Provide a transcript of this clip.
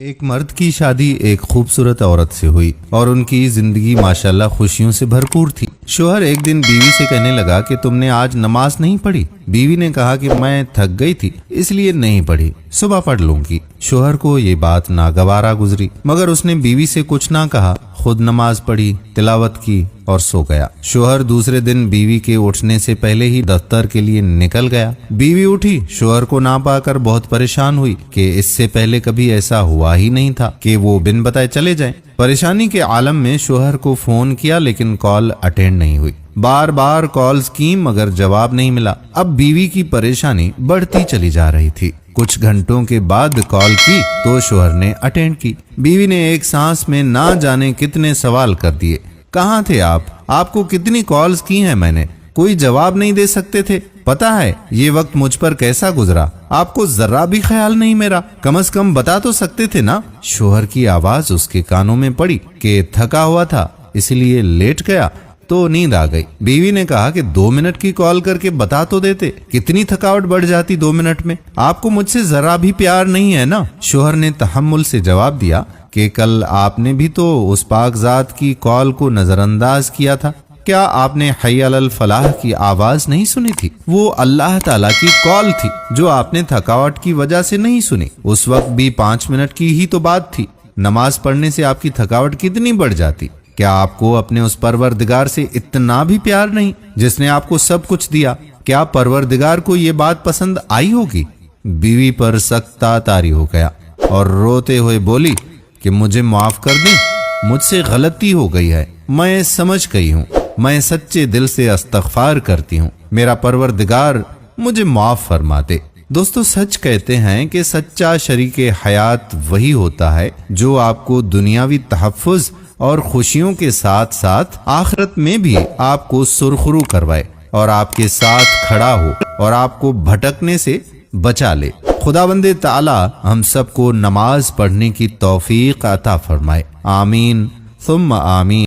ایک مرد کی شادی ایک خوبصورت عورت سے ہوئی اور ان کی زندگی ماشاءاللہ خوشیوں سے بھرپور تھی۔ شوہر ایک دن بیوی سے کہنے لگا کہ تم نے آج نماز نہیں پڑھی۔ بیوی نے کہا کہ میں تھک گئی تھی اس لیے نہیں پڑھی، صبح پڑھ لوں گی۔ شوہر کو یہ بات ناگوارا گزری مگر اس نے بیوی سے کچھ نہ کہا، خود نماز پڑھی، تلاوت کی اور سو گیا۔ شوہر دوسرے دن بیوی کے اٹھنے سے پہلے ہی دفتر کے لیے نکل گیا۔ بیوی اٹھی، شوہر کو نہ پا کر بہت پریشان ہوئی کہ اس سے پہلے کبھی ایسا ہوا ہی نہیں تھا کہ وہ بن بتائے چلے جائیں۔ پریشانی کے عالم میں شوہر کو فون کیا لیکن کال اٹینڈ نہیں ہوئی۔ بار بار کالز کی مگر جواب نہیں ملا۔ اب بیوی کی پریشانی بڑھتی چلی جا رہی تھی۔ کچھ گھنٹوں کے بعد کال کی تو شوہر نے اٹینڈ کی۔ بیوی نے ایک سانس میں نہ جانے کتنے سوال کر دیے، کہاں تھے آپ کو کتنی کالز کی ہیں میں نے، کوئی جواب نہیں دے سکتے تھے، پتا ہے یہ وقت مجھ پر کیسا گزرا، آپ کو ذرا بھی خیال نہیں میرا، کم از کم بتا تو سکتے تھے نا۔ شوہر کی آواز اس کے کانوں میں پڑی کہ تھکا ہوا تھا اس لیے لیٹ گیا تو نیند آ گئی۔ بیوی نے کہا کہ 2 منٹ کی کال کر کے بتا تو دیتے، کتنی تھکاوٹ بڑھ جاتی 2 منٹ میں، آپ کو مجھ سے ذرا بھی پیار نہیں ہے نا۔ شوہر نے تحمل سے جواب دیا کہ کل آپ نے بھی تو اس پاک ذات کی کال کو نظر انداز کیا تھا، کیا آپ نے حی علی الفلاح کی آواز نہیں سنی تھی؟ وہ اللہ تعالیٰ کی کال تھی جو آپ نے تھکاوٹ کی وجہ سے نہیں سنی۔ اس وقت بھی 5 منٹ کی ہی تو بات تھی، نماز پڑھنے سے آپ کی تھکاوٹ کتنی بڑھ جاتی۔ کیا آپ کو اپنے اس پروردگار سے اتنا بھی پیار نہیں جس نے آپ کو سب کچھ دیا؟ کیا پروردگار کو یہ بات پسند آئی ہوگی؟ بیوی پر سخت طاری ہو گیا اور روتے ہوئے بولی کہ مجھے معاف کر دیں، مجھ سے غلطی ہو گئی ہے، میں سمجھ گئی ہوں، میں سچے دل سے استغفار کرتی ہوں، میرا پروردگار مجھے معاف فرما دے۔ دوستو سچ کہتے ہیں کہ سچا شریک حیات وہی ہوتا ہے جو آپ کو دنیاوی تحفظ اور خوشیوں کے ساتھ ساتھ آخرت میں بھی آپ کو سرخرو کروائے اور آپ کے ساتھ کھڑا ہو اور آپ کو بھٹکنے سے بچا لے۔ خداوند تعالی ہم سب کو نماز پڑھنے کی توفیق عطا فرمائے، آمین ثم آمین۔